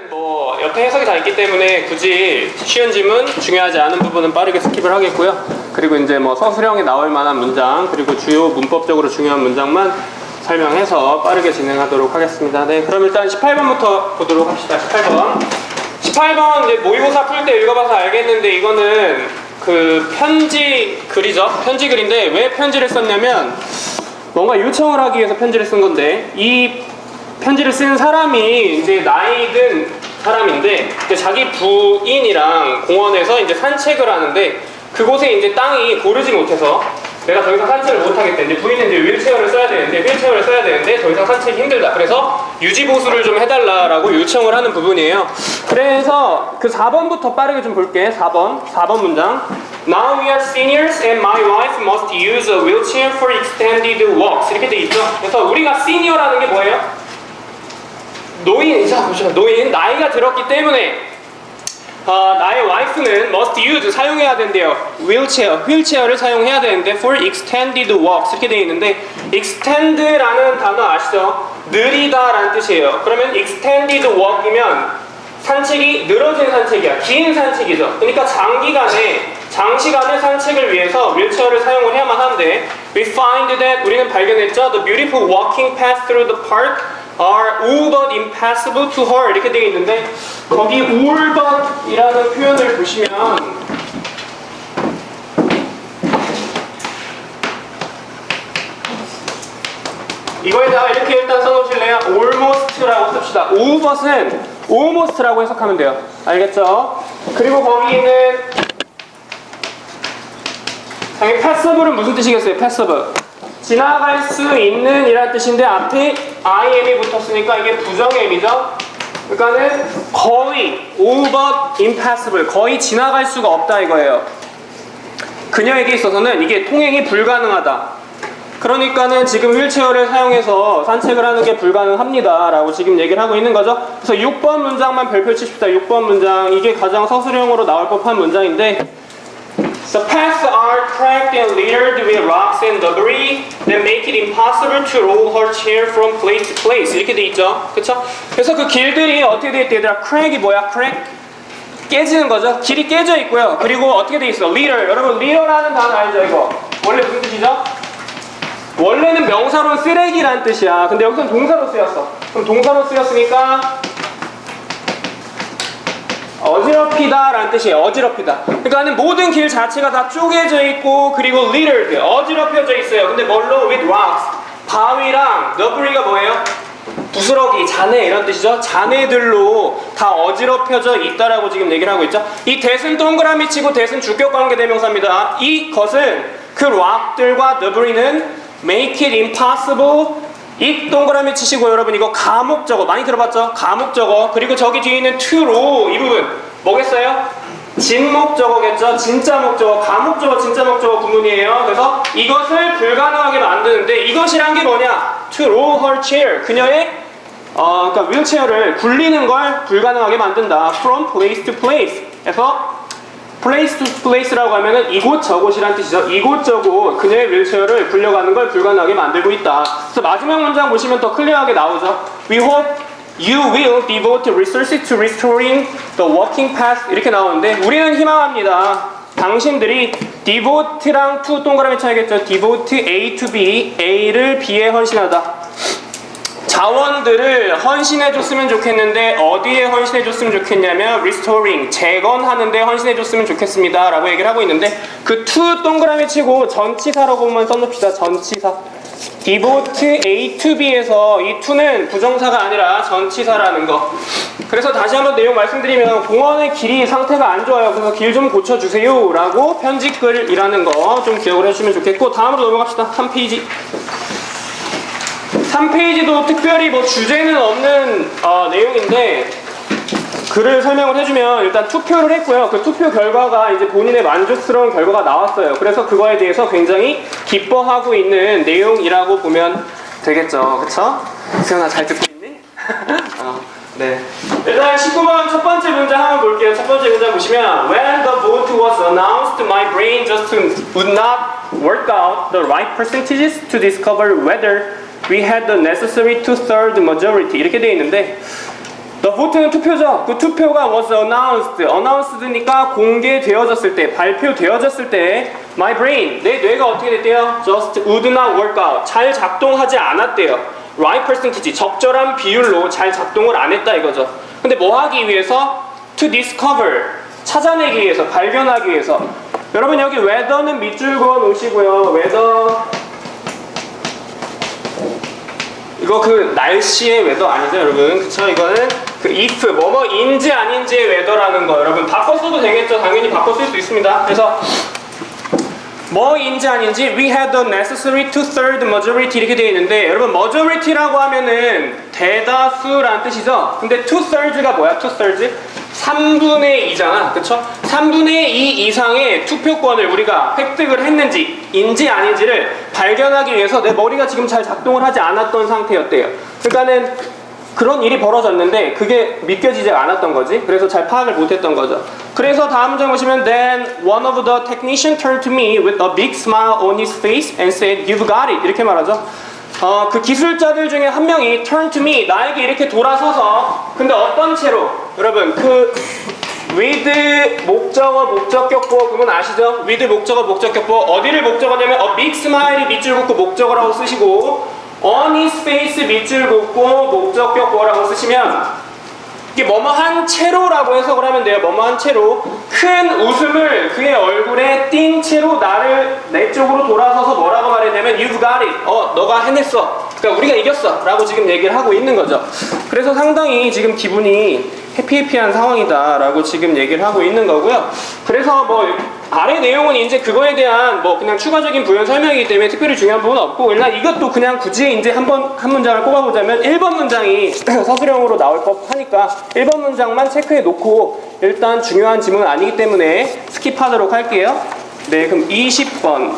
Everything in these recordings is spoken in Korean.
뭐 옆에 해석이 다 있기 때문에 굳이 쉬운 질문, 중요하지 않은 부분은 빠르게 스킵을 하겠고요. 그리고 이제 뭐 서술형에 나올 만한 문장, 그리고 주요 문법적으로 중요한 문장만 설명해서 빠르게 진행하도록 하겠습니다. 네, 그럼 일단 18번부터 보도록 합시다. 18번 이제 모의고사 풀 때 읽어봐서 알겠는데 이거는 그 편지 글이죠. 편지 글인데 왜 편지를 썼냐면 뭔가 요청을 하기 위해서 편지를 쓴 건데 이 편지를 쓴 사람이 이제 나이 든 사람인데 자기 부인이랑 공원에서 이제 산책을 하는데 그곳에 이제 땅이 고르지 못해서 내가 더 이상 산책을 못 하겠다. 이제 부인은 이제 휠체어를 써야 되는데 더 이상 산책이 힘들다. 그래서 유지보수를 좀 해달라라고 요청을 하는 부분이에요. 그래서 그 4번부터 빠르게 좀 볼게. 4번 문장. Now we are seniors and my wife must use a wheelchair for extended walks. 이렇게 돼 있죠. 그래서 우리가 시니어라는 게 뭐예요? 노인이죠. 노인, 나이가 들었기 때문에 나의 와이프는 must use, 사용해야 된대요. 휠체어를 사용해야 되는데 for extended walks 이렇게 되어 있는데 extend라는 단어 아시죠? 느리다 라는 뜻이에요. 그러면 extended walk이면 산책이 늘어진 산책이야. 긴 산책이죠. 그러니까 장시간의 산책을 위해서 휠체어를 사용을 해야만 하는데 we find that, 우리는 발견했죠. The beautiful walking path through the park are all but impassable to her 이렇게 되어 있는데 거기 all but 이라는 표현을 보시면 이거에다가 이렇게 일단 써놓으실래요? almost라고 씁시다. all but은 almost라고 해석하면 돼요. 알겠죠? 그리고 거기 있는 당연히 passable은 무슨 뜻이겠어요? passable 지나갈 수 있는 이란 뜻인데 앞에 IM이 붙었으니까 이게 부정M이죠. 그러니까는 거의 all but impassable, 거의 지나갈 수가 없다 이거예요. 그녀에게 있어서는 이게 통행이 불가능하다. 그러니까는 지금 휠체어를 사용해서 산책을 하는 게 불가능합니다 라고 지금 얘기를 하고 있는 거죠. 그래서 6번 문장만 별표 칩시다. 6번 문장, 이게 가장 서술형으로 나올 법한 문장인데 The paths are cracked and littered with rocks and debris that make it impossible to roll her chair from place to place. 이렇게 돼 있죠. 그쵸? 그래서 그 길들이 어떻게 돼 있대? 얘들아, crack이 뭐야? crack? 깨지는 거죠. 길이 깨져 있고요. 그리고 어떻게 돼 있어? litter. 여러분, litter라는 단어 알죠? 이거. 원래 무슨 뜻이죠? 원래는 명사로는 쓰레기라는 뜻이야. 근데 여기서는 동사로 쓰였어. 그럼 동사로 쓰였으니까 어지럽히다 라는 뜻이에요. 어지럽히다. 그러니까 모든 길 자체가 다 쪼개져 있고 그리고 littered, 어지럽혀져 있어요. 근데 뭘로? with rocks. 바위랑 debris가 뭐예요? 부스러기, 잔해 이런 뜻이죠. 잔해들로 다 어지럽혀져 있다라고 지금 얘기를 하고 있죠. 이 that은 동그라미 치고 that은 주격관계 대명사입니다. 이것은 그 rock들과 debris는 make it impossible, 이 동그라미 치시고 여러분 이거 가목적어 많이 들어봤죠? 가목적어. 그리고 저기 뒤에 있는 to로 이 부분 뭐겠어요? 진목적어겠죠? 진짜 목적어, 가목적어, 진짜 목적어 구문이에요. 그래서 이것을 불가능하게 만드는데 이것이란 게 뭐냐? To roll her chair, 그녀의 그러니까 휠체어를 굴리는 걸 불가능하게 만든다. From place to place. 그래서 place to place라고 하면은 이곳 저곳이란 뜻이죠. 이곳 저곳 그녀의 휠체어를 굴려가는 걸 불가능하게 만들고 있다. 그래서 마지막 문장 보시면 더 클리어하게 나오죠. We hope you will devote resources to restoring the walking path 이렇게 나오는데 우리는 희망합니다. 당신들이 devote랑 to 동그라미 쳐야겠죠. devote A to B, A를 B에 헌신하다. 자원들을 헌신해줬으면 좋겠는데 어디에 헌신해줬으면 좋겠냐면 restoring, 재건하는 데 헌신해줬으면 좋겠습니다 라고 얘기를 하고 있는데 그 to 동그라미 치고 전치사라고만 써놓읍시다. 전치사. devote A to B에서 이 to는 부정사가 아니라 전치사라는 거. 그래서 다시 한번 내용 말씀드리면 공원의 길이 상태가 안 좋아요. 그래서 길 좀 고쳐주세요 라고 편지글이라는 거 좀 기억을 해주시면 좋겠고 다음으로 넘어갑시다. 3페이지. 3페이지도 특별히 뭐 주제는 없는 내용인데 글을 설명을 해주면 일단 투표를 했고요. 그 투표 결과가 이제 본인의 만족스러운 결과가 나왔어요. 그래서 그거에 대해서 굉장히 기뻐하고 있는 내용이라고 보면 되겠죠. 그쵸? 세연아 잘 듣고 있니? 네. 일단 19번 첫 번째 문장 한번 볼게요. 첫 번째 문장 보시면 When the vote was announced, my brain just would not work out the right percentages to discover whether we had the necessary two-third majority 이렇게 되어 있는데 The vote는 투표죠. 그 투표가 was announced. announced니까 공개되어졌을 때, 발표되어졌을 때 my brain, 내 뇌가 어떻게 됐대요? just would not work out. 잘 작동하지 않았대요. right percentage, 적절한 비율로 잘 작동을 안 했다 이거죠. 근데 뭐 하기 위해서? to discover, 찾아내기 위해서, 발견하기 위해서. 여러분 여기 weather는 밑줄 그어 놓으시고요. weather 이거 그 날씨의 웨더 아니죠 여러분? 그쵸? 이거는 그 if 뭐뭐인지 아닌지의 웨더라는 거 여러분 바꿔 써도 되겠죠? 당연히 바꿔 쓸 수 있습니다. 그래서 뭐인지 아닌지 we had the necessary two-third majority 이렇게 되어 있는데 여러분 majority라고 하면은 대다수라는 뜻이죠? 근데 two-thirds가 뭐야? two-thirds? 3분의 2잖아 그쵸? 3분의 2 이상의 투표권을 우리가 획득을 했는지 인지 아닌지를 발견하기 위해서 내 머리가 지금 잘 작동을 하지 않았던 상태였대요. 그러니까는 그런 일이 벌어졌는데 그게 믿겨지지 않았던 거지. 그래서 잘 파악을 못했던 거죠. 그래서 다음 문장 보시면 Then one of the technicians turned to me with a big smile on his face and said, "You've got it." 이렇게 말하죠. 그 기술자들 중에 한 명이 turn to me, 나에게 이렇게 돌아서서 근데 어떤 채로 여러분 그 with 목적어 목적격보 그건 아시죠? with 목적어 목적격보 어디를 목적어냐면 a big smile이 밑줄 긋고 목적어라고 쓰시고 on his face 밑줄 긋고 목적격보라고 쓰시면 이게 뭐뭐한 채로라고 해석을 하면 돼요. 뭐뭐한 채로 큰 웃음을 그의 얼굴에 띈 채로 나를 내 쪽으로 돌아서서 뭐라고 말했냐면 You've got it. 너가 해냈어. 그러니까 우리가 이겼어 라고 지금 얘기를 하고 있는 거죠. 그래서 상당히 지금 기분이 해피해피한 상황이다 라고 지금 얘기를 하고 있는 거고요. 그래서 뭐 아래 내용은 이제 그거에 대한 뭐 그냥 추가적인 부연 설명이기 때문에 특별히 중요한 부분은 없고 일단 이것도 그냥 굳이 이제 한 문장을 꼽아보자면 1번 문장이 서술형으로 나올 법하니까 1번 문장만 체크해 놓고 일단 중요한 지문은 아니기 때문에 스킵하도록 할게요. 네, 그럼 20번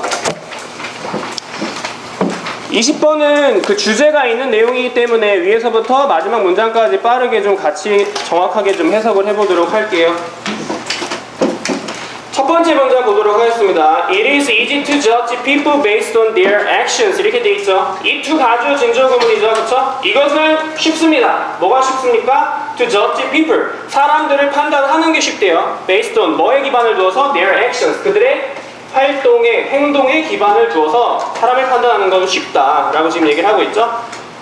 20번은 그 주제가 있는 내용이기 때문에 위에서부터 마지막 문장까지 빠르게 좀 같이 정확하게 좀 해석을 해보도록 할게요. 첫 번째 문장 보도록 하겠습니다. It is easy to judge people based on their actions 이렇게 돼 있죠. 이 두 가주 진조구문이죠. 그쵸? 이것은 쉽습니다. 뭐가 쉽습니까? To judge people 사람들을 판단하는 게 쉽대요. Based on 뭐에 기반을 두어서? Their actions 그들의 활동에, 행동에 기반을 두어서 사람을 판단하는 건 쉽다 라고 지금 얘기를 하고 있죠.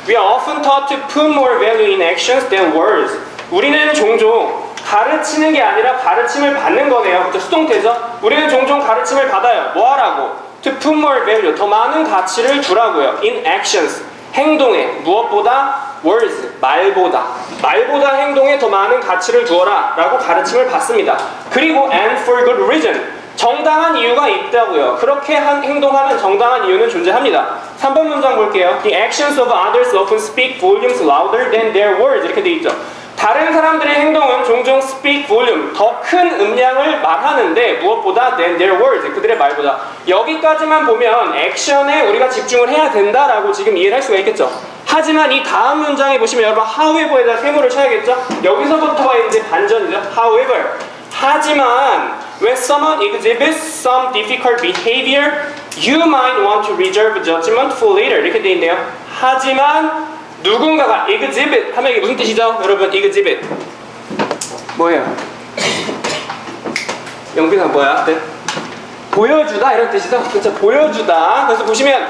We are often taught to put more value in actions than words. 우리는 종종 가르치는 게 아니라 가르침을 받는 거네요. 그렇죠? 수동태죠. 우리는 종종 가르침을 받아요. 뭐 하라고? To put more value. 더 많은 가치를 두라고요. In actions. 행동에. 무엇보다? words. 말보다. 말보다 행동에 더 많은 가치를 두어라 라고 가르침을 받습니다. 그리고 and for good reason. 정당한 이유가 있다고요. 그렇게 행동하는 정당한 이유는 존재합니다. 3번 문장 볼게요. The actions of others often speak volumes louder than their words. 이렇게 돼 있죠. 다른 사람들의 행동은 종종 speak volume, 더 큰 음량을 말하는데 무엇보다 than their words, 그들의 말보다. 여기까지만 보면 액션에 우리가 집중을 해야 된다라고 지금 이해를 할 수가 있겠죠. 하지만 이 다음 문장에 보시면 여러분 however에다 세모를 쳐야겠죠. 여기서부터가 이제 반전이죠. however. 하지만 when someone exhibits some difficult behavior, you might want to reserve judgment for later. 이렇게 돼 있네요. 하지만 누군가가 exhibit 하면 이게 무슨 뜻이죠? 여러분 exhibit 뭐예요? 영빈아 뭐야? 네? 보여주다 이런 뜻이죠? 그렇죠? 보여주다. 그래서 보시면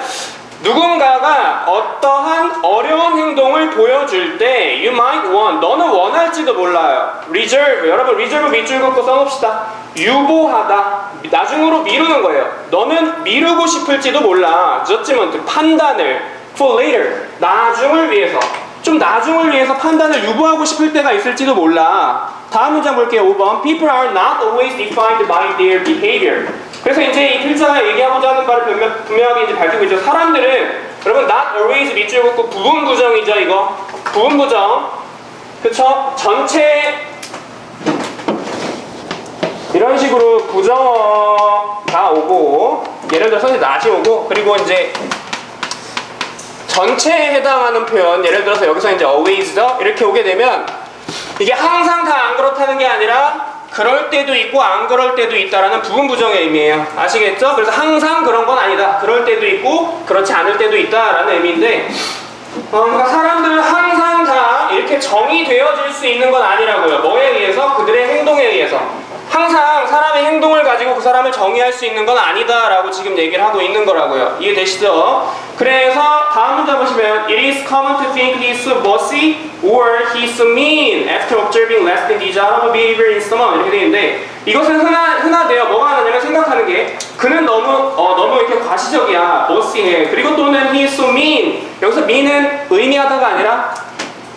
누군가가 어떠한 어려운 행동을 보여줄 때 you might want, 너는 원할지도 몰라요. reserve, 여러분 reserve 밑줄 긋고 써놓읍시다. 유보하다, 나중으로 미루는 거예요. 너는 미루고 싶을지도 몰라. judgment, 판단을 for later, 나중을 위해서. 좀 나중을 위해서 판단을 유보하고 싶을 때가 있을지도 몰라. 다음 문장 볼게요. 5번. People are not always defined by their behavior. 그래서 이제 이 필자가 얘기하고자 하는 바를 분명하게 이제 밝히고 있죠. 사람들은 여러분 not always 밑줄 긋고 부분 부정이죠. 이거 부분 부정. 그쵸? 전체 이런 식으로 부정어가 오고 예를 들어서 not이 오고 그리고 이제 전체에 해당하는 표현 예를 들어서 여기서 이제 always죠. 이렇게 오게 되면 이게 항상 다 안 그렇다는 게 아니라 그럴 때도 있고 안 그럴 때도 있다라는 부분 부정의 의미예요. 아시겠죠? 그래서 항상 그런 건 아니다. 그럴 때도 있고 그렇지 않을 때도 있다라는 의미인데 그러니까 사람들은 항상 다 이렇게 정의되어질 수 수 있는 건 아니라고요. 뭐에 의해서? 그들의 행동에 의해서. 항상 사람의 행동을 가지고 그 사람을 정의할 수 있는 건 아니다라고 지금 얘기를 하고 있는 거라고요. 이해되시죠? 그래서 다음 문제 보시면 It is common to think he is so bossy or he is so mean after observing less than desirable behavior in someone 이렇게 되어 있는데 이것은 흔하대요. 뭐가 하냐면 생각하는 게 그는 너무 이렇게 과시적이야. bossy 그리고 또는 he is so mean 여기서 mean은 의미하다가 아니라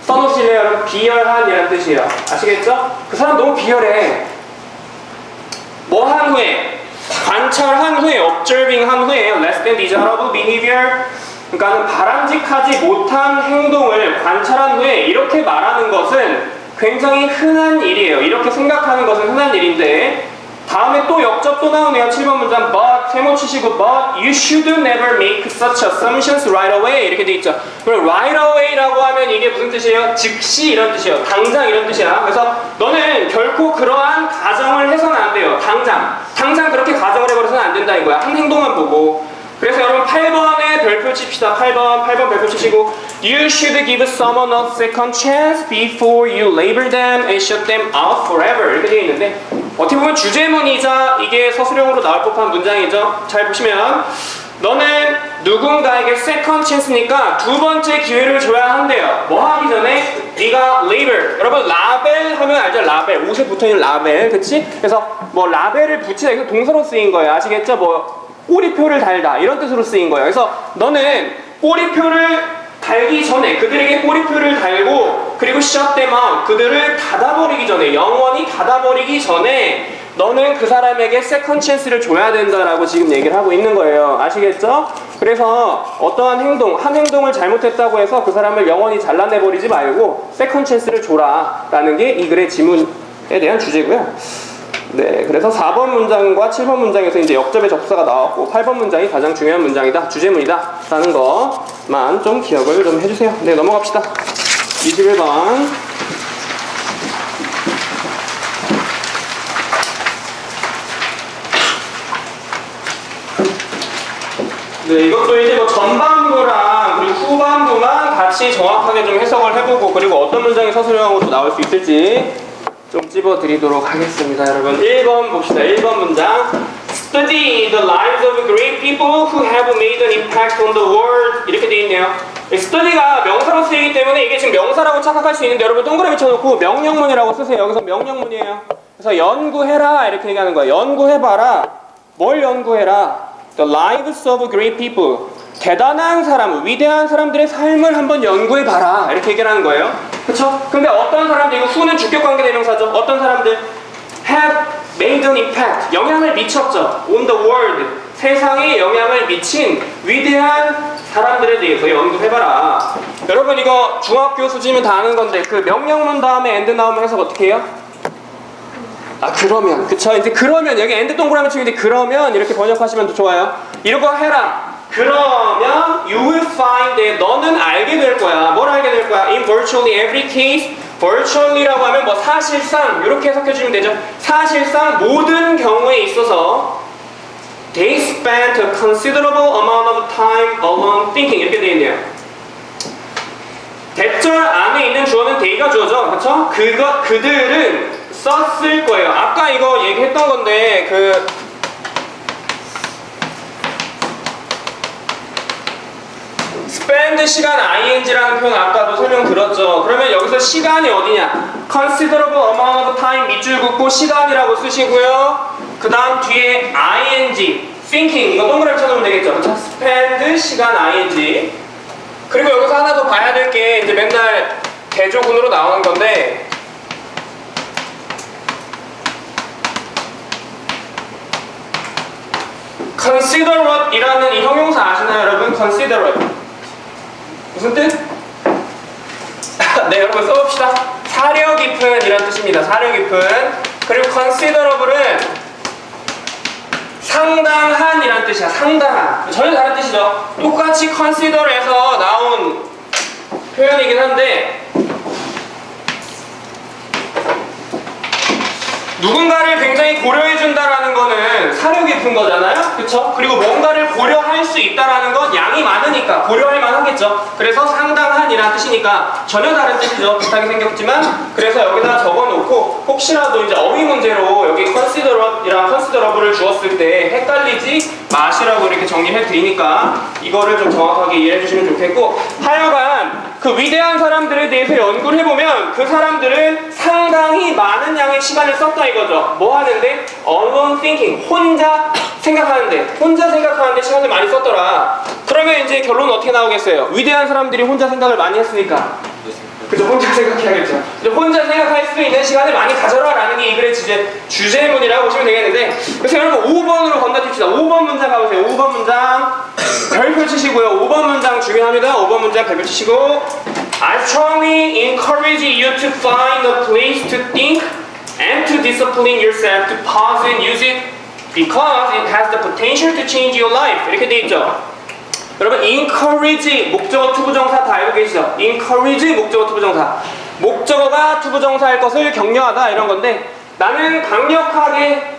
써놓으실래요? 여러분 비열한이라는 뜻이에요. 아시겠죠? 그 사람 너무 비열해. 뭐 한 후에 관찰한 후에 observing 한 후에 less than desirable behavior 그러니까 바람직하지 못한 행동을 관찰한 후에 이렇게 말하는 것은 굉장히 흔한 일이에요. 이렇게 생각하는 것은 흔한 일인데 다음에 또 역접 또 나오네요. 7번 문장 but 세모 치시고 but you should never make such assumptions right away 이렇게 돼 있죠. 그럼 right away라고 하면 이게 무슨 뜻이에요? 즉시 이런 뜻이에요. 당장 이런 뜻이야. 그래서 너는 결코 그러한 가정을 해서는 안 돼요. 당장 그렇게 가정을 해버려서는 안 된다 이거야. 한 행동만 보고. 그래서 여러분 8번에 별표 칩시다. 8번 별표 치시고 You should give someone a second chance before you label them and shut them out forever 이렇게 되어 있는데 어떻게 보면 주제문이자 이게 서술형으로 나올 법한 문장이죠. 잘 보시면 너는 누군가에게 second chance니까 두 번째 기회를 줘야 한대요. 뭐 하기 전에 네가 label 여러분 라벨 하면 알죠? 라벨 옷에 붙어있는 라벨 그치? 그래서 뭐 라벨을 붙이다 이거 동사로 쓰인 거예요. 아시겠죠? 뭐 꼬리표를 달다 이런 뜻으로 쓰인 거예요. 그래서 너는 꼬리표를 달기 전에 그들에게 꼬리표를 달고 그리고 shut them out 그들을 닫아버리기 전에 영원히 닫아버리기 전에 너는 그 사람에게 second chance를 줘야 된다라고 지금 얘기를 하고 있는 거예요. 아시겠죠? 그래서 어떠한 한 행동을 잘못했다고 해서 그 사람을 영원히 잘라내버리지 말고 second chance를 줘라 라는 게 이 글의 지문에 대한 주제고요. 네, 그래서 4번 문장과 7번 문장에서 이제 역접의 접사가 나왔고 8번 문장이 가장 중요한 문장이다, 주제문이다 라는 것만 좀 기억을 좀 해주세요. 네, 넘어갑시다. 21번 네, 이것도 이제 뭐 전반부랑 그리고 후반부만 같이 정확하게 좀 해석을 해보고 그리고 어떤 문장이 서술형으로 나올 수 있을지 좀 찝어드리도록 하겠습니다. 여러분 1번 봅시다. 1번 문장 Study the lives of great people who have made an impact on the world 이렇게 돼 있네요. study가 명사로 쓰이기 때문에 이게 지금 명사라고 착각할 수 있는데 여러분 동그라미 쳐놓고 명령문이라고 쓰세요. 여기서 명령문이에요. 그래서 연구해라 이렇게 얘기하는 거야. 연구해봐라. 뭘 연구해라? The lives of great people 대단한 사람, 위대한 사람들의 삶을 한번 연구해봐라 이렇게 얘기를 하는 거예요. 그쵸? 근데 어떤 사람들, 이거 who는 주격관계 대명사죠. 어떤 사람들 have made an impact 영향을 미쳤죠. on the world 세상에 영향을 미친 위대한 사람들에 대해서 연구해봐라. 여러분 이거 중학교 수준이면 다 아는 건데 그 명령문 다음에 and 나오면 해석 어떻게 해요? 그러면 그쵸? 이제 그러면 여기 and 동그라미 치는데 그러면 이렇게 번역하시면 더 좋아요. 이거 해라. 그러면 you will find that 너는 알게 될 거야. 뭘 알게 될 거야? In virtually every case virtually라고 하면 뭐 사실상 이렇게 해석해주면 되죠. 사실상 모든 경우에 있어서 they spent a considerable amount of time alone thinking 이렇게 되어 있네요. 대절 안에 있는 주어는 they가 주어죠. 그쵸? 그들은 썼을 거예요. 아까 이거 얘기했던 건데 spend 시간 ing라는 표현 아까도 설명 들었죠. 그러면 여기서 시간이 어디냐? considerable amount of time 밑줄 긋고 시간이라고 쓰시고요. 그 다음 뒤에 ing, thinking 이거 동그라미 쳐놓으면 되겠죠. 그쵸? spend 시간 ing 그리고 여기서 하나 더 봐야 될 게 이제 맨날 대조군으로 나오는 건데 consider what 이라는 이 형용사 아시나요 여러분? consider what 무슨 뜻? 네 여러분 써봅시다. 사려 깊은 이란 뜻입니다. 사려 깊은 그리고 considerable은 상당한 이란 뜻이야. 상당한 전혀 다른 뜻이죠. 똑같이 consider에서 나온 표현이긴 한데 누군가를 굉장히 고려해준다라는 거는 사려 깊은 거잖아요? 그쵸? 그리고 뭔가를 고려할 수 있다라는 건 양이 많으니까 고려할 만하겠죠. 그래서 상당한이라는 뜻이니까 전혀 다른 뜻이죠. 비슷하게 생겼지만 그래서 여기다 적어놓고 혹시라도 이제 어휘 문제로 여기 considerable이랑 considerable을 주었을 때 헷갈리지 마시라고 이렇게 정리해 드리니까 이거를 좀 정확하게 이해해 주시면 좋겠고, 하여간 그 위대한 사람들에 대해서 연구를 해보면 그 사람들은 상당히 많은 양의 시간을 썼다 이거죠. 뭐 하는데? alone thinking, 혼자 생각하는데 시간을 많이 썼더라. 그러면 이제 결론은 어떻게 나오겠어요? 위대한 사람들이 혼자 생각을 많이 했으니까 그죠? 혼자 생각해야겠죠. 혼자 생각할 수 있는 시간을 많이 가져라 라는 게 이 글의 주제문이라고 보시면 되겠는데, 그래서 여러분 5번으로 건너뛰시다. 5번 문장 가보세요. 5번 문장 별표 치시고요. 5번 문장 중요합니다. 5번 문장 별표 치시고, I strongly encourage you to find a place to think and to discipline yourself to pause and use it because it has the potential to change your life. 이렇게 돼 있죠. 여러분 encourage 목적어 투부정사 다 알고 계시죠? encourage 목적어 투부정사, 목적어가 투부정사할 것을 격려하다 이런 건데, 나는 강력하게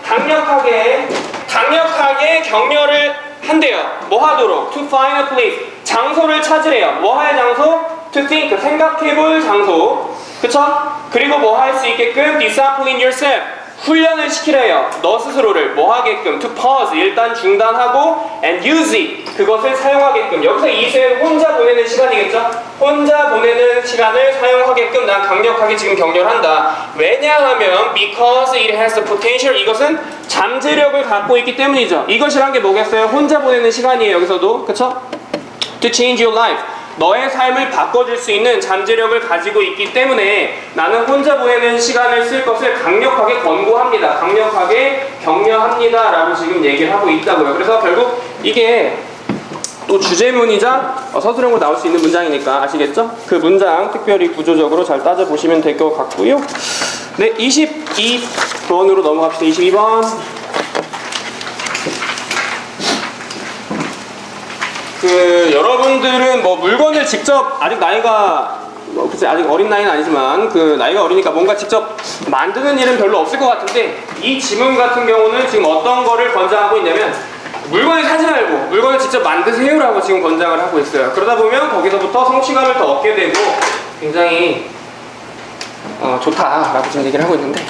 격려를 한대요. 뭐 하도록? to find a place, 장소를 찾으래요. 뭐 할 장소? to think, 생각해볼 장소. 그쵸? 그리고 뭐 할 수 있게끔 discipline yourself, 훈련을 시키래요. 너 스스로를 뭐 하게끔? to pause, 일단 중단하고 and use it, 그것을 사용하게끔. 여기서 이수는 혼자 보내는 시간이겠죠? 혼자 보내는 시간을 사용하게끔 난 강력하게 지금 격려를 한다. 왜냐하면 because it has the potential, 이것은 잠재력을 갖고 있기 때문이죠. 이것이란 게 뭐겠어요? 혼자 보내는 시간이에요. 여기서도 그쵸? to change your life, 너의 삶을 바꿔줄 수 있는 잠재력을 가지고 있기 때문에 나는 혼자 보내는 시간을 쓸 것을 강력하게 권고합니다. 강력하게 격려합니다 라고 지금 얘기를 하고 있다고요. 그래서 결국 이게 또 주제문이자 서술형으로 나올 수 있는 문장이니까 아시겠죠? 그 문장 특별히 구조적으로 잘 따져보시면 될 것 같고요. 네, 22번으로 넘어갑시다. 22번. 여러분들은 뭐 물건을 직접, 아직 나이가 글쎄 아직 어린 나이는 아니지만 그 나이가 어리니까 뭔가 직접 만드는 일은 별로 없을 것 같은데, 이 지문 같은 경우는 지금 어떤 거를 권장하고 있냐면 물건을 사지 말고 물건을 직접 만드세요라고 지금 권장을 하고 있어요. 그러다 보면 거기서부터 성취감을 더 얻게 되고 굉장히 좋다라고 지금 얘기를 하고 있는데,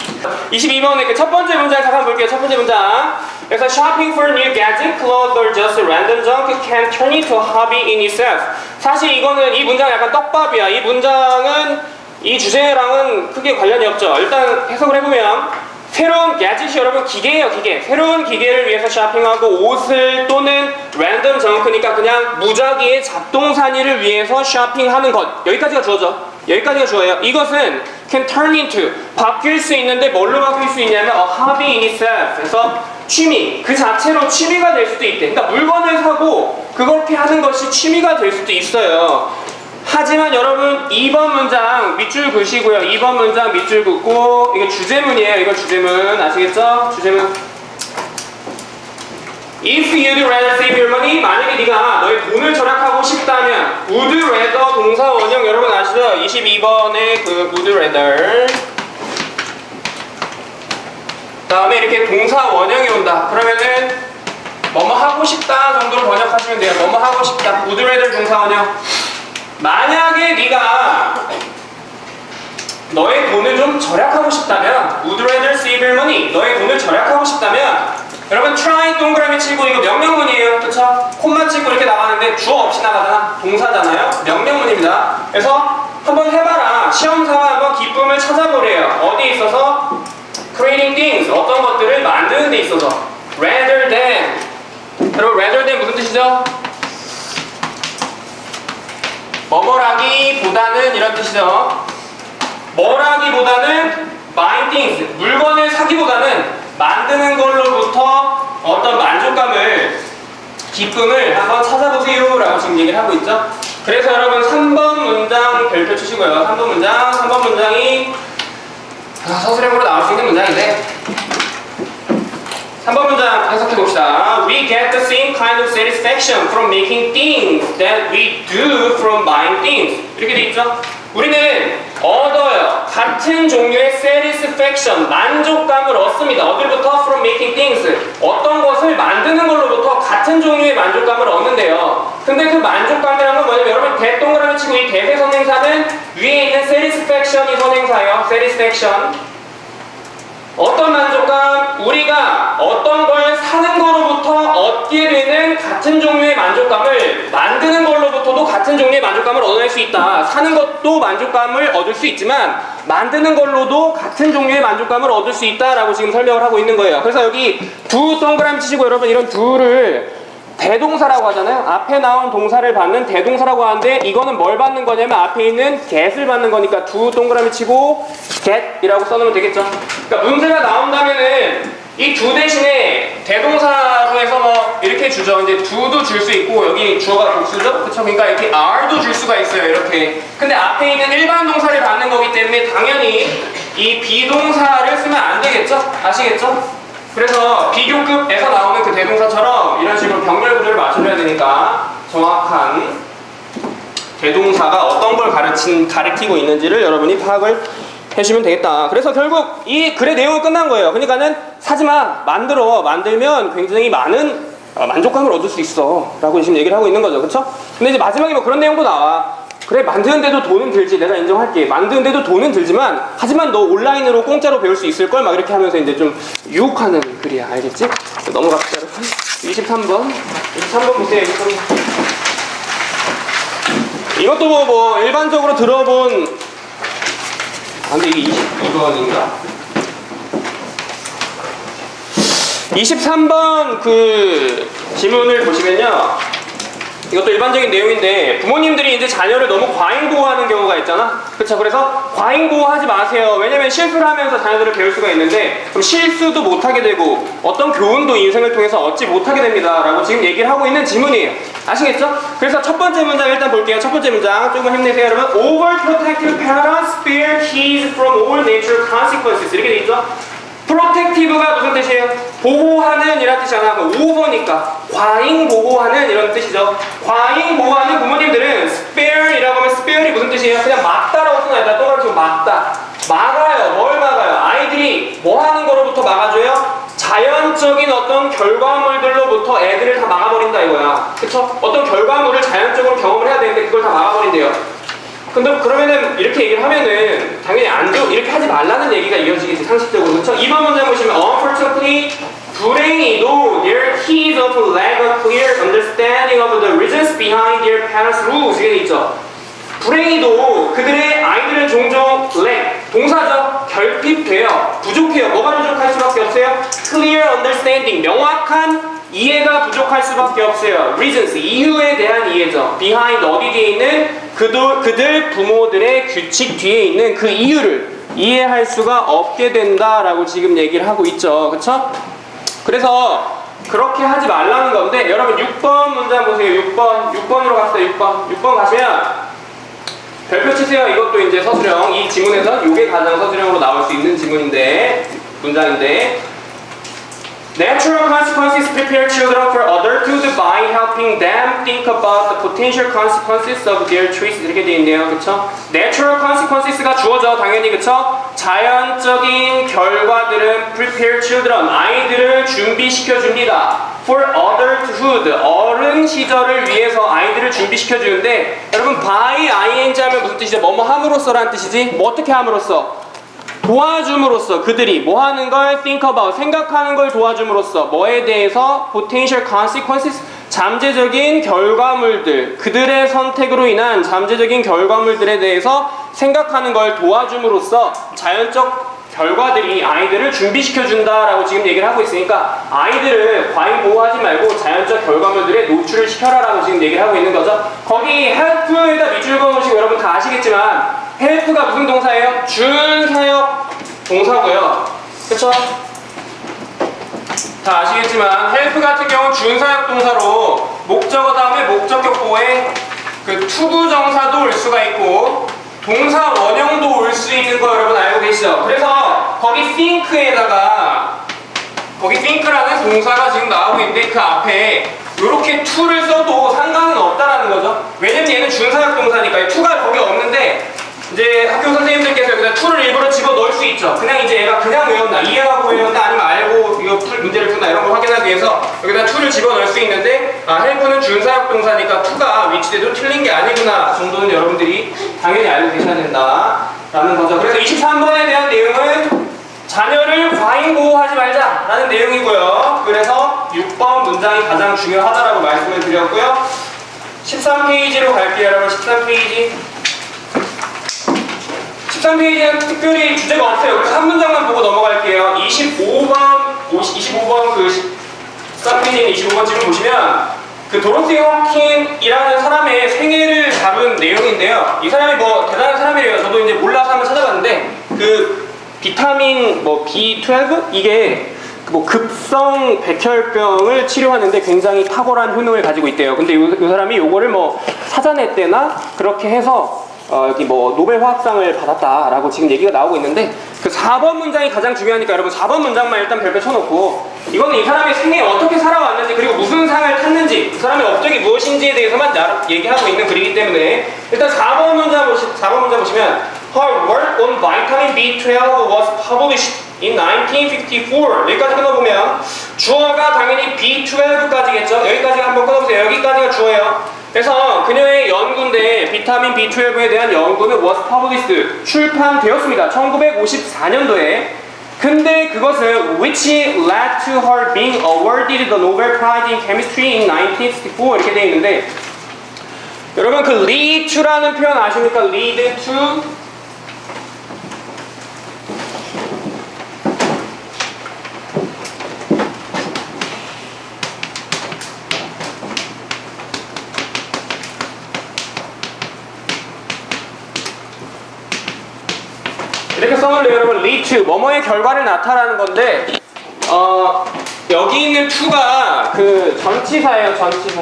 22번의 그 첫 번째 문장 잠깐 볼게요. 첫 번째 문장. 그래서 shopping for new gadget, clothes or just random junk can turn into a hobby in itself. 사실 이거는 이 문장 약간 떡밥이야. 이 문장은 이 주제랑은 크게 관련이 없죠. 일단 해석을 해보면 새로운 gadget이 여러분 기계예요. 기계. 새로운 기계를 위해서 쇼핑하고 옷을 또는 랜덤 정크니까 그냥 무작위의 잡동사니를 위해서 쇼핑하는 것. 여기까지가 주어져. 여기까지가 주어요. 이것은 can turn into, 바뀔 수 있는데 뭘로 바뀔 수 있냐면 a hobby in itself. 그래서 취미, 그 자체로 취미가 될 수도 있대. 그러니까 물건을 사고 그렇게 하는 것이 취미가 될 수도 있어요. 하지만 여러분 2번 문장 밑줄 그으시고요. 2번 문장 밑줄 긋고, 이게 주제문이에요. 이거 주제문 아시겠죠? 주제문. If you'd rather save your money, 만약에 네가 너의 돈을 절약하고 싶다면 would rather 동사 원형 여러분 아시죠? 22번의 그 would rather 다음에 이렇게 동사 원형이 온다. 그러면은 뭐뭐 하고 싶다 정도로 번역하시면 돼요. 뭐뭐 하고 싶다. would rather 동사 원형. 만약에 네가 너의 돈을 좀 절약하고 싶다면 would rather save your money, 너의 돈을 절약하고 싶다면, 여러분 try 동그라미 치고 이거 명령문이에요. 그쵸? 콤마 치고 이렇게 나가는데 주어 없이 나가잖아. 동사잖아요. 명령문입니다. 그래서 한번 해봐라. 시험사와 한번 기쁨을 찾아보래요. 어디에 있어서? creating things, 어떤 것들을 만드는 데 있어서. rather than, 여러분 rather than 무슨 뜻이죠? 뭐뭐라기보다는 이런 뜻이죠. 뭐라기보다는 buying things, 물건을 사기보다는 만드는 걸로부터 어떤 만족감을, 기쁨을 한번 찾아보세요 라고 지금 얘기를 하고 있죠. 그래서 여러분 3번 문장 별표 치시고요. 3번 문장이 서술형으로 나올 수 있는 문장인데, 3번 문장 해석해 봅시다. We get the same kind of satisfaction from making things that we do from buying things. 이렇게 돼 있죠. 우리는 얻어요. 같은 종류의 satisfaction, 만족감을 얻습니다. 어디로부터? From making things. 어떤 것을 만드는 걸로부터 같은 종류의 만족감을 얻는데요. 근데 그 만족감이라는 건 뭐냐면 여러분 대동그라미 치고 이 대세 선행사는 위에 있는 satisfaction이 선행사예요. satisfaction. 어떤 만족감? 우리가 어떤 걸 사는 거로부터 얻게 되는 같은 종류의 만족감을 만드는 걸로부터도 같은 종류의 만족감을 얻어낼 수 있다. 사는 것도 만족감을 얻을 수 있지만 만드는 걸로도 같은 종류의 만족감을 얻을 수 있다라고 지금 설명을 하고 있는 거예요. 그래서 여기 두 동그라미 치시고 여러분 이런 두를 대동사라고 하잖아요. 앞에 나온 동사를 받는 대동사라고 하는데 이거는 뭘 받는 거냐면 앞에 있는 get을 받는 거니까 두 동그라미 치고 get이라고 써놓으면 되겠죠. 그러니까 문제가 나온다면은 이 두 대신에 대동사로 해서 뭐 이렇게 주죠. 이제 do도 줄 수 있고 여기 주어가 복수죠. 그쵸? 그러니까 이렇게 are도 줄 수가 있어요. 이렇게. 근데 앞에 있는 일반 동사를 받는 거기 때문에 당연히 이 비동사를 쓰면 안 되겠죠? 아시겠죠? 그래서 비교급에서 나오는 그 대동사처럼 이런 식으로 병렬 구조를 맞춰줘야 되니까 정확한 대동사가 어떤 걸 가리키고 있는지를 여러분이 파악을 해주면 되겠다. 그래서 결국 이 글의 내용은 끝난 거예요. 그러니까는 사지마, 만들면 굉장히 많은 만족감을 얻을 수 있어 라고 지금 얘기를 하고 있는 거죠. 그쵸? 근데 이제 마지막에 뭐 그런 내용도 나와. 그래 만드는데도 돈은 들지, 내가 인정할게. 만드는데도 돈은 들지만 하지만 너 온라인으로 공짜로 배울 수 있을걸? 막 이렇게 하면서 이제 좀 유혹하는 글이야. 알겠지? 넘어갑시다 여러분. 23번 보세요. 23번. 이것도 뭐 일반적으로 들어본 근데 이게 22번인가? 23번 그 지문을 보시면요. 이것도 일반적인 내용인데 부모님들이 이제 자녀를 너무 과잉 보호하는 경우가 있잖아. 그쵸? 그래서 과잉 보호하지 마세요. 왜냐면 실수를 하면서 자녀들을 배울 수가 있는데 그럼 실수도 못하게 되고 어떤 교훈도 인생을 통해서 얻지 못하게 됩니다 라고 지금 얘기를 하고 있는 지문이에요. 아시겠죠? 그래서 첫 번째 문장 일단 볼게요. 첫 번째 문장 조금 힘내세요 여러분. Overprotective parents spare kids from all natural consequences. 이렇게 돼 있죠? 프로텍티브가 무슨 뜻이에요? 보호하는 이란 뜻이 아니라 오버니까 과잉 보호하는 이런 뜻이죠. 과잉 보호하는 부모님들은 spare이라고 하면 spare이 무슨 뜻이에요? 그냥 막다라고 쓰나 일단 동그라미 치고 막다. 막아요. 뭘 막아요? 아이들이 뭐 하는 거로부터 막아줘요? 자연적인 어떤 결과물들로부터 애들을 다 막아버린다 이거야. 그쵸? 어떤 결과물을 자연적으로 경험을 해야 되는데 그걸 다 막아버린대요. 근데 그러면은 이렇게 얘기를 하면은 당연히 안 좋, 이렇게 하지 말라는 얘기가 이어지겠지 상식적으로. 그렇죠? 2번 문장 보시면 unfortunately 불행히도 their kids often lack a clear understanding of the reasons behind their parents' rules. 이게 있죠. 불행히도 그들의 아이들은 종종 lack 동사죠. 결핍돼요. 부족해요. 뭐가 부족할 수밖에 없어요? clear understanding 명확한 이해가 부족할 수밖에 없어요. reasons 이유에 대한 이해죠. behind 어디 뒤에 있는 그들 부모들의 규칙 뒤에 있는 그 이유를 이해할 수가 없게 된다라고 지금 얘기를 하고 있죠. 그쵸? 그래서 그렇게 하지 말라는 건데 여러분 6번 문장 보세요. 6번으로 갑시다. 6번 가시면 별표 치세요. 이것도 이제 서술형 이 지문에서 이게 가장 서술형으로 나올 수 있는 지문인데 문장인데 Natural consequences prepare children for adulthood by helping them think about the potential consequences of their choices. 이렇게 되어 있네요. 그쵸? Natural consequences가 주어져 당연히. 그쵸? 자연적인 결과들은 prepare children 아이들을 준비시켜 줍니다. For adulthood 어른 시절을 위해서 아이들을 준비시켜 주는데 여러분 by ing 하면 무슨 뜻이죠? 뭐뭐 함으로써 라는 뜻이지? 뭐 어떻게 함으로써? 도와줌으로써 그들이 뭐 하는 걸 think about 생각하는 걸 도와줌으로써 뭐에 대해서 potential consequences 잠재적인 결과물들 그들의 선택으로 인한 잠재적인 결과물들에 대해서 생각하는 걸 도와줌으로써 자연적 결과들이 아이들을 준비시켜 준다라고 지금 얘기를 하고 있으니까 아이들을 과잉 보호하지 말고 자연적 결과물들에 노출을 시켜라라고 지금 얘기를 하고 있는 거죠. 거기 help에다 밑줄 그어놓으시고 여러분 다 아시겠지만 help가 무슨 동사예요? 준사역 동사고요. 그쵸? 다 아시겠지만 help 같은 경우는 준사역 동사로 목적어 다음에 목적격 보호에 그 투부정사도 올 수가 있고 동사 원형도 올 수 있는 거 여러분 알고 계시죠? 그래서 거기 think에다가 거기 think라는 동사가 지금 나오고 있는데 그 앞에 이렇게 to를 써도 상관은 없다라는 거죠. 왜냐면 얘는 준사역 동사니까 to가 거기 없는데 이제 학교 선생님들께서 여기다 to를 일부러 이해가 보이는데 아니면 알고 이거 풀 문제를 푼다 이런 걸 확인하기 위해서 여기다 to를 집어넣을 수 있는데 help는 준사역 동사니까 to가 위치돼도 틀린 게 아니구나 정도는 여러분들이 당연히 알고 계셔야 된다 라는 거죠. 그래서 23번에 대한 내용은 자녀를 과잉 보호하지 말자 라는 내용이고요. 그래서 6번 문장이 가장 중요하다라고 말씀을 드렸고요. 13페이지로 갈게요 여러분. 13페이지 13페이지는 특별히 주제가 없어요. 그래서 한 문장만 보고 넘어갈게요. 25번 그 13페이지는 25번쯤을 보시면 그 도로시 홈킨이라는 사람의 생애를 다룬 내용인데요. 이 사람이 뭐 대단한 사람이래요. 저도 이제 몰라서 한번 찾아봤는데 그 비타민 뭐 B12 이게 뭐 급성 백혈병을 치료하는데 굉장히 탁월한 효능을 가지고 있대요. 근데 이 사람이 요거를 뭐 찾아냈대나 그렇게 해서 여기 뭐 노벨 화학상을 받았다라고 지금 얘기가 나오고 있는데 그 4번 문장이 가장 중요하니까 여러분 4번 문장만 일단 별표 쳐놓고 이거는 이 사람의 생애에 어떻게 살아왔는지 그리고 무슨 상을 탔는지 그 사람의 업적이 무엇인지에 대해서만 얘기하고 있는 글이기 때문에 일단 4번 문장 보시면 Her work on vitamin B12 was published in 1954 여기까지 끊어보면 주어가 당연히 B12까지겠죠. 여기까지가 한번 끊어보세요. 여기까지가 주어예요. 그래서 그녀의 연구인데 비타민 B12에 대한 연구는 was published 출판되었습니다. 1954년도에. 근데 그것은 which led to her being awarded the Nobel Prize in Chemistry in 1964 이렇게 되어 있는데 여러분 그 lead to라는 표현 아십니까? lead to 이렇게 써놓을래요 여러분. lead to 뭐뭐의 결과를 나타나는 건데 여기 있는 to가 그 전치사예요. 전치사.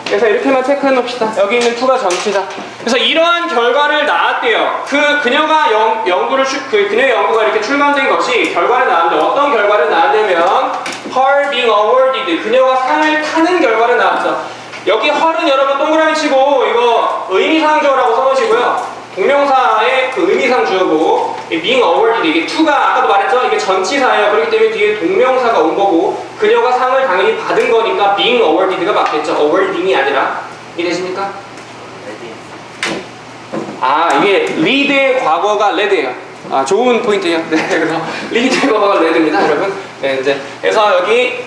그래서 이렇게만 체크해 놓읍시다. 여기 있는 to가 전치사. 그래서 이러한 결과를 낳았대요. 그녀가 그녀의 연구가 이렇게 출간된 것이 결과를 낳았는데 어떤 결과를 낳았냐면 her being awarded 그녀가 상을 타는 결과를 낳았죠. 여기 her은 여러분 동그라미 치고 이거 의미상주어라고 써놓으시고요. 동명사의 그 의미상 주어고 being awarded 이게 to가 아까도 말했죠. 이게 전치사예요. 그렇기 때문에 뒤에 동명사가 온 거고 그녀가 상을 당연히 받은 거니까 being awarded가 맞겠죠. awarding이 아니라 이해되십니까? 이게 lead의 과거가 led예요. 좋은 포인트예요. 네, 그래서 lead의 과거가 led입니다, 여러분. 네, 이제 그래서 여기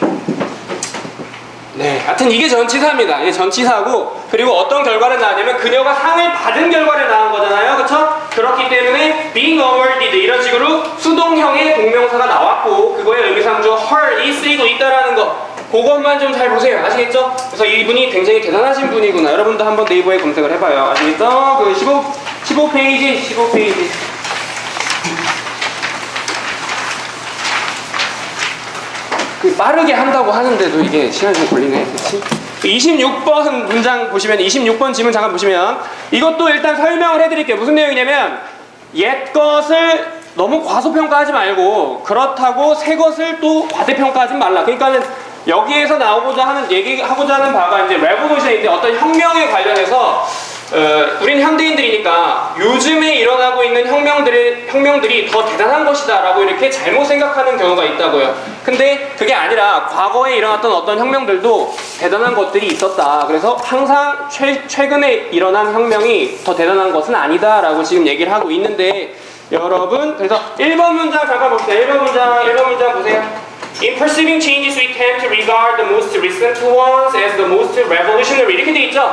하여튼 이게 전치사입니다. 이게 전치사고 그리고 어떤 결과를 낳았냐면 그녀가 상을 받은 결과를 낳은 거잖아요. 그쵸? 그렇기 때문에 being awarded 이런 식으로 수동형의 동명사가 나왔고 그거의 의미상주어 her이 쓰이고 있다라는 거 그것만 좀 잘 보세요. 아시겠죠? 그래서 이분이 굉장히 대단하신 분이구나. 여러분도 한번 네이버에 검색을 해봐요. 아시겠죠? 그 15페이지 빠르게 한다고 하는데도 이게 시간이 좀 걸리네. 그치? 26번 문장 보시면 26번 지문 잠깐 보시면 이것도 일단 설명을 해드릴게요. 무슨 내용이냐면 옛 것을 너무 과소평가하지 말고 그렇다고 새 것을 또 과대평가하지 말라. 그러니까는 여기에서 얘기하고자 하는 바가 이제 레보루션인데 어떤 혁명에 관련해서 우린 현대인들이니까 요즘에 일어나고 있는 혁명들이 더 대단한 것이다 라고 이렇게 잘못 생각하는 경우가 있다고요. 근데 그게 아니라 과거에 일어났던 어떤 혁명들도 대단한 것들이 있었다. 그래서 항상 최근에 일어난 혁명이 더 대단한 것은 아니다 라고 지금 얘기를 하고 있는데 여러분 그래서 1번 문장 잠깐 봅시다. 1번 문장 보세요. In perceiving changes we tend to regard the most recent ones as the most revolutionary 이렇게 돼 있죠?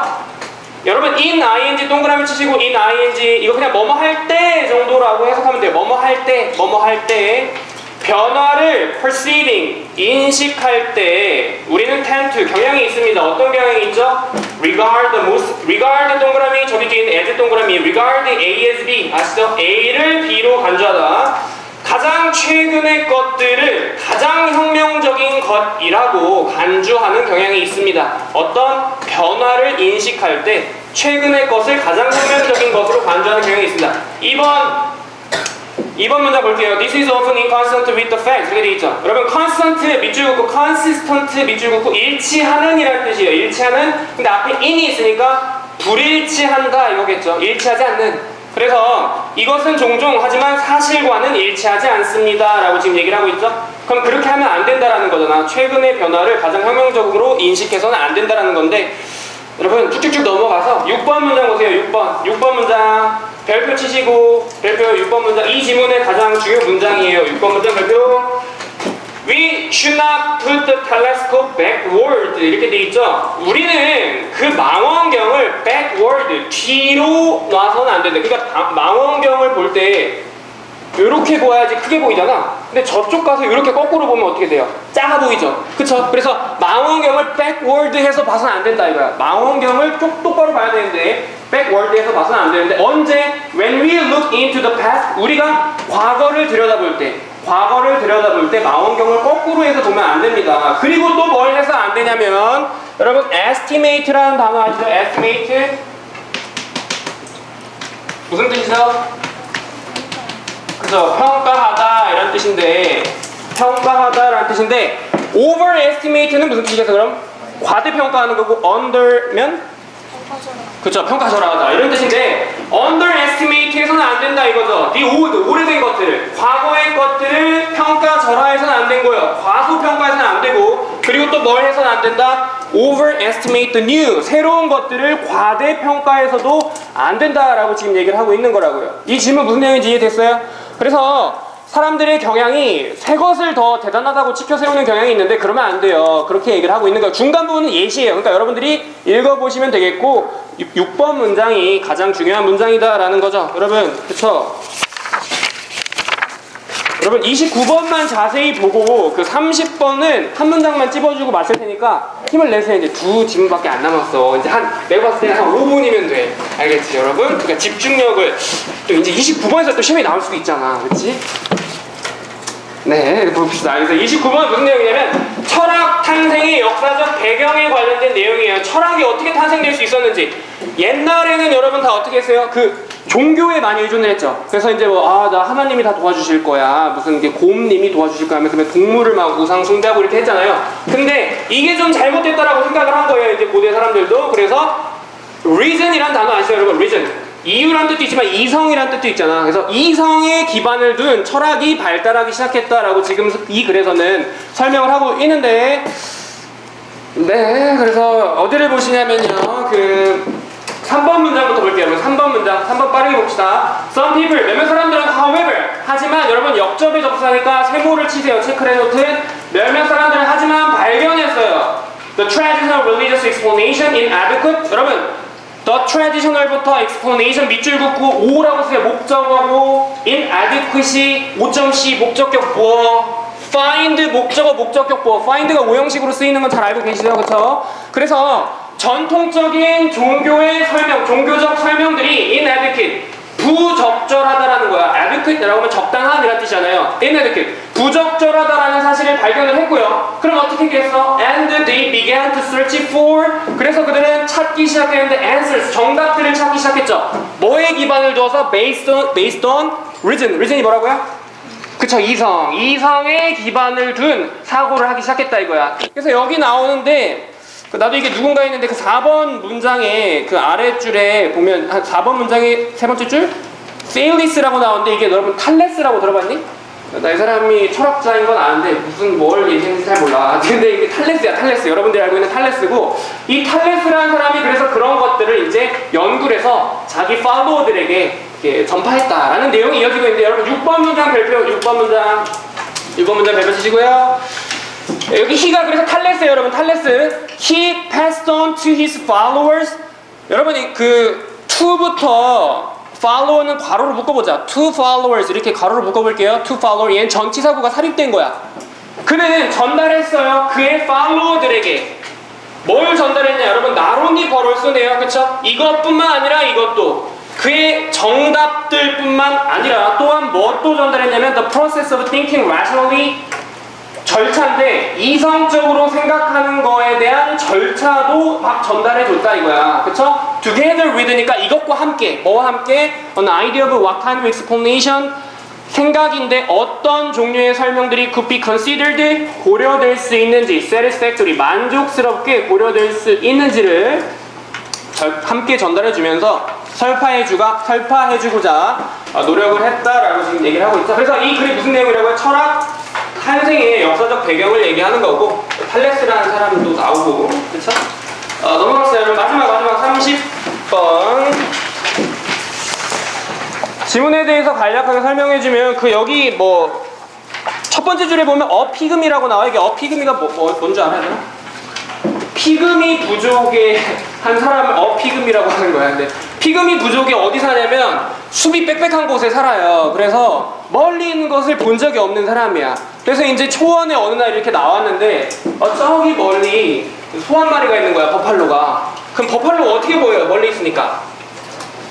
여러분 in ing 동그라미 치시고 in ing 이거 그냥 뭐뭐 할 때 정도라고 해석하면 돼요. 뭐뭐 할 때 변화를 perceiving 인식할 때 우리는 tend to 경향이 있습니다. 어떤 경향이 있죠? regard 동그라미 저기 뒤에 있는 as 동그라미 regard A as B 아시죠? A를 B로 간주하다. 가장 최근의 것들을 가장 혁명적인 것이라고 간주하는 경향이 있습니다. 어떤 변화를 인식할 때 최근의 것을 가장 혁명적인 것으로 간주하는 경향이 있습니다. 2번 문장 볼게요. This is often inconsistent with the facts. 이렇게 돼 있죠. 여러분, constant 밑줄 긋고 consistent 밑줄 긋고 일치하는 이라는 뜻이에요. 일치하는. 근데 앞에 in이 있으니까 불일치한다 이거겠죠. 일치하지 않는. 그래서 이것은 종종 하지만 사실과는 일치하지 않습니다 라고 지금 얘기를 하고 있죠. 그럼 그렇게 하면 안 된다라는 거잖아. 최근의 변화를 가장 혁명적으로 인식해서는 안 된다라는 건데, 여러분 쭉쭉쭉 넘어가서 6번 문장 보세요. 6번 문장 별표 치시고, 별표 6번 문장, 이 지문의 가장 중요한 문장이에요. 6번 문장 별표. We should not put the telescope backward. 이렇게 돼 있죠. 우리는 그 망원경을 backward, 뒤로 놔서는 안 된다. 그러니까 망원경을 볼 때 이렇게 보아야지 크게 보이잖아. 근데 저쪽 가서 이렇게 거꾸로 보면 어떻게 돼요? 작아 보이죠? 그쵸? 그래서 망원경을 backward 해서 봐서는 안 된다 이거야. 망원경을 똑바로 봐야 되는데 backward 해서 봐서는 안 되는데, 언제? When we look into the past, 우리가 과거를 들여다볼 때 망원경을 거꾸로 해서 보면 안 됩니다. 그리고 또 뭘 해서 안 되냐면, 여러분 estimate라는 단어 아시죠? estimate 무슨 뜻이죠? 그죠? 평가하다 이런 뜻인데, 평가하다라는 뜻인데, overestimate는 무슨 뜻이겠어? 그럼 과대평가하는 거고, under면 그쵸, 평가절하하다 이런 뜻인데, underestimate 해서는 안 된다 이거죠. the old, 오래된 것들을, 과거의 것들을 평가절하해서는 안 된 거예요. 과소평가해서는 안 되고, 그리고 또 뭘 해서는 안 된다? overestimate the new, 새로운 것들을 과대평가해서도 안 된다라고 지금 얘기를 하고 있는 거라고요. 이 질문 무슨 내용인지 이해됐어요? 그래서 사람들의 경향이 새 것을 더 대단하다고 치켜 세우는 경향이 있는데, 그러면 안 돼요. 그렇게 얘기를 하고 있는 거예요. 중간 부분은 예시예요. 그러니까 여러분들이 읽어보시면 되겠고, 6번 문장이 가장 중요한 문장이다라는 거죠. 여러분, 그쵸? 여러분 29번만 자세히 보고 그 30번은 한 문장만 찝어주고 마칠 테니까 힘을 내세요. 이제 두 지문밖에 안 남았어. 이제 내가 봤을 때 한 5분이면 돼. 알겠지 여러분? 그러니까 집중력을, 또 이제 29번에서 또 시험이 나올 수도 있잖아. 그치? 네, 봅시다. 그래서 29번은 무슨 내용이냐면, 철학 탄생의 역사적 배경에 관련된 내용이에요. 철학이 어떻게 탄생될 수 있었는지. 옛날에는 여러분 다 어떻게 했어요? 종교에 많이 의존을 했죠. 그래서 이제 나 하나님이 다 도와주실 거야, 무슨 곰님이 도와주실 거야 하면서 동물을 막 우상 숭배하고 이렇게 했잖아요. 근데 이게 좀 잘못됐다라고 생각을 한 거예요, 이제 고대 사람들도. 그래서 reason이란 단어 아시죠 여러분? reason, 이유란 뜻도 있지만 이성이란 뜻도 있잖아. 그래서 이성에 기반을 둔 철학이 발달하기 시작했다라고 지금 이 글에서는 설명을 하고 있는데, 네, 그래서 어디를 보시냐면요, 3번 문장부터 볼게요. 3번 문장, 3번 빠르게 봅시다. Some people, 몇몇 사람들은 however, 하지만, 여러분 역접에 접수하니까 세모를 치세요. 체크를 해놓든. 몇몇 사람들은 하지만 발견했어요. The traditional religious explanation inadequate. 여러분, the traditional부터 explanation 밑줄 긋고 O라고 쓰세요. 목적어고, inadequacy 5.C 목적격 보어, find 목적어 목적격 보어. find가 오형식으로 쓰이는 건 잘 알고 계시죠? 그쵸? 그래서 전통적인 종교의 설명, 종교적 설명들이 inadequate, 부적절하다라는 거야. adequate라고 하면 적당한이라는 뜻이잖아요. inadequate, 부적절하다라는 사실을 발견을 했고요. 그럼 어떻게 했겠어? And they began to search for, 그래서 그들은 찾기 시작했는데 answers, 정답들을 찾기 시작했죠. 뭐에 기반을 두어서? based on reason. reason이 뭐라고요? 그쵸, 이성에 기반을 둔 사고를 하기 시작했다 이거야. 그래서 여기 나오는데, 나도 이게 누군가 했는데, 4번 문장의 아랫줄에 보면, 4번 문장의 세 번째 줄? 세일리스라고 나오는데, 이게 여러분 탈레스라고 들어봤니? 나 이 사람이 철학자인 건 아는데 뭘 얘기했는지 잘 몰라. 근데 이게 탈레스야, 탈레스. 여러분들이 알고 있는 탈레스고, 이 탈레스라는 사람이 그래서 그런 것들을 이제 연구를 해서 자기 팔로워들에게 전파했다라는 내용이 이어지고 있는데, 여러분 6번 문장 별표, 6번 문장 별표 치시고요. 여기 he가 그래서 탈레스예요, 여러분. 탈레스. He passed on to his followers. 여러분이 to부터 follower는 괄호로 묶어보자. to followers 이렇게 괄호로 묶어볼게요. to follower. 얘는 전치사구가 삽입된 거야. 그는 전달했어요. 그의 팔로워들에게. 뭘 전달했냐? 여러분 나론이 벌을 쓰네요. 그쵸? 이것뿐만 아니라 이것도. 그의 정답들뿐만 아니라 또한 또 전달했냐면 the process of thinking rationally, 절차인데 이성적으로 생각하는 거에 대한 절차도 막 전달해 줬다 이거야. 그쵸? together with니까 이것과 함께, 뭐와 함께? an idea of what kind of explanation, 생각인데 어떤 종류의 설명들이 could be considered, 고려될 수 있는지, satisfactory, 만족스럽게 고려될 수 있는지를 함께 전달해 주면서 설파해주고자 노력을 했다라고 지금 얘기를 하고 있죠. 그래서 이 글이 무슨 내용이라고요? 철학 탄생의 역사적 배경을 얘기하는 거고, 탈레스라는 사람도 나오고, 그렇죠? 넘어갑시다. 여러분 마지막 30번 지문에 대해서 간략하게 설명해주면, 그 여기 뭐 첫 번째 줄에 보면 어피금이라고 나와. 이게 어피금이가 뭔지 알아요? 피그미 부족의 한 사람을 어피그미라고 하는 거야. 근데 피그미 부족이 어디 사냐면 숲이 빽빽한 곳에 살아요. 그래서 멀리 있는 것을 본 적이 없는 사람이야. 그래서 이제 초원에 어느 날 이렇게 나왔는데 저기 멀리 소 한 마리가 있는 거야, 버팔로가. 그럼 버팔로가 어떻게 보여요? 멀리 있으니까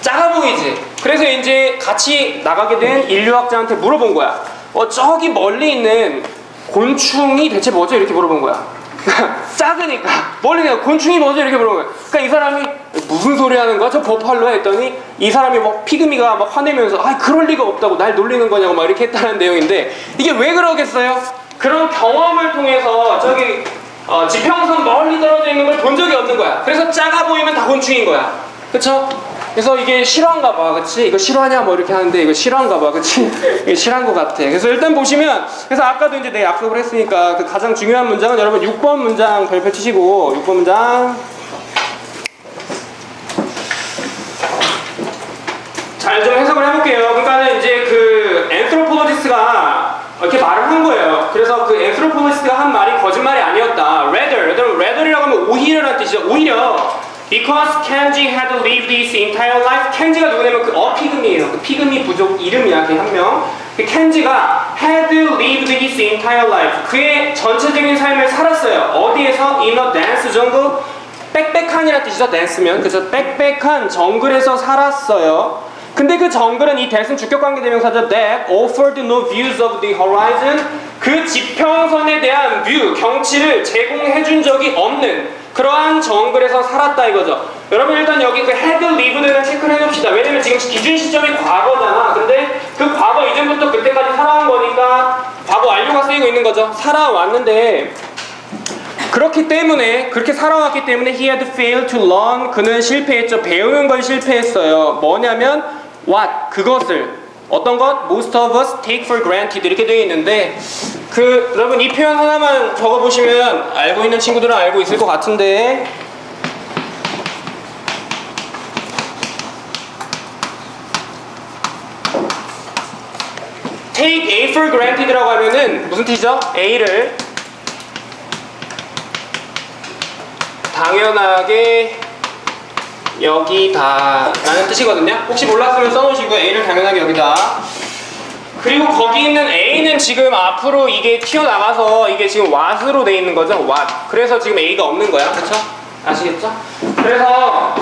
작아 보이지. 그래서 이제 같이 나가게 된 인류학자한테 물어본 거야. 저기 멀리 있는 곤충이 대체 뭐죠? 이렇게 물어본 거야. 작으니까 멀리 있는 곤충이 뭐죠? 이렇게 물어본 거야. 그러니까 이 사람이 무슨 소리 하는 거야? 저 버팔로 했더니 이 사람이 막 피그미가 막 화내면서 그럴 리가 없다고 날 놀리는 거냐고 막 이렇게 했다는 내용인데, 이게 왜 그러겠어요? 그런 경험을 통해서 저기 지평선 멀리 떨어져 있는 걸 본 적이 없는 거야. 그래서 작아 보이면 다 곤충인 거야. 그쵸? 그래서 이게 실화인가 봐, 그치? 이거 실화냐 뭐 이렇게 하는데 이거 실화인가 봐, 그치? 이게 실화인 것 같아. 그래서 일단 보시면, 그래서 아까도 이제 내가 약속을 했으니까 그 가장 중요한 문장은 여러분 6번 문장 별표 치시고, 6번 문장 잘 좀 해석을 해볼게요. 그러니까는 이제 그 anthropologist가 이렇게 말을 한 거예요. 그래서 그 anthropologist가 한 말이 거짓말이 아니었다. rather이라고 하면 오히려라는 뜻이죠. 오히려 because Kenji had lived his entire life. 켄지가 누구냐면 그 어피그미예요. 그 피그미 부족 이름이야, 그 한 명. 그 켄지가 had lived his entire life. 그의 전체적인 삶을 살았어요. 어디에서? in a dense jungle. 빽빽한이라는 뜻이죠, dense면. 그죠? 빽빽한 정글에서 살았어요. 근데 그 정글은 이 that은 주격관계 대명사죠. that offered no views of the horizon. 그 지평선에 대한 뷰, 경치를 제공해준 적이 없는 그러한 정글에서 살았다 이거죠. 여러분 일단 여기 그 had lived는 체크를 해놓읍시다. 왜냐면 지금 기준 시점이 과거잖아. 근데 그 과거 이전부터 그때까지 살아온 거니까 과거 완료가 쓰이고 있는 거죠. 살아왔는데, 그렇기 때문에, 그렇게 살아왔기 때문에 he had failed to learn. 그는 실패했죠. 배우는 걸 실패했어요. 뭐냐면 what? 그것을. 어떤 것? most of us take for granted 이렇게 되어 있는데, 여러분 이 표현 하나만 적어보시면 알고 있는 친구들은 알고 있을 것 같은데, take A for granted라고 하면은 무슨 뜻이죠? A를 당연하게 여기다 라는 뜻이거든요. 혹시 몰랐으면 써놓으시고 A를 당연하게 여기다. 그리고 거기 있는 A는 지금 앞으로 이게 튀어나가서 이게 지금 what으로 돼 있는 거죠. what. 그래서 지금 A가 없는 거야. 그쵸? 아시겠죠? 그래서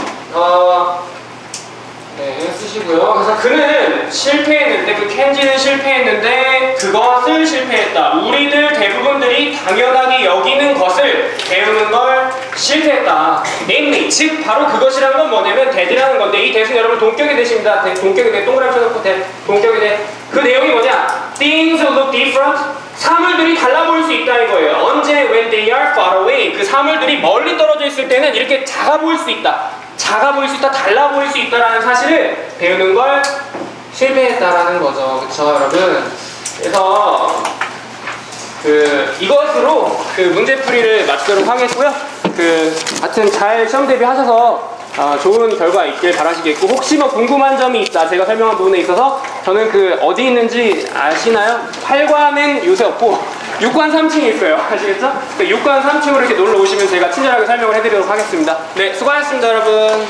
네, 쓰시고요. 그래서 그는 실패했는데, 그 켄지는 실패했는데 그것을 실패했다. 우리들 대부분들이 당연하게 여기는 것을 배우는 걸 실패했다. namely, 즉 바로 그것이란 건 뭐냐면 that이라는 건데, 이 that은 여러분 동격의 that입니다. 동격의 that, 동그라미 쳐놓고 that, 동격의 that. 그 내용이 뭐냐? Things look different. 사물들이 달라 보일 수 있다 이거예요. 언제? When they are far away. 그 사물들이 멀리 떨어져 있을 때는 이렇게 작아 보일 수 있다. 작아 보일 수 있다, 달라 보일 수 있다라는 사실을 배우는 걸 실패했다라는 거죠. 그쵸, 여러분? 그래서 이것으로 문제풀이를 마치도록 하겠고요. 하여튼 잘 시험 대비하셔서 좋은 결과 있길 바라시겠고, 혹시 뭐 궁금한 점이 있다, 제가 설명한 부분에 있어서 저는 어디 있는지 아시나요? 8관은 요새 없고 6관 3층일 거예요. 아시겠죠? 6관 3층으로 이렇게 놀러 오시면 제가 친절하게 설명을 해드리도록 하겠습니다. 네, 수고하셨습니다, 여러분.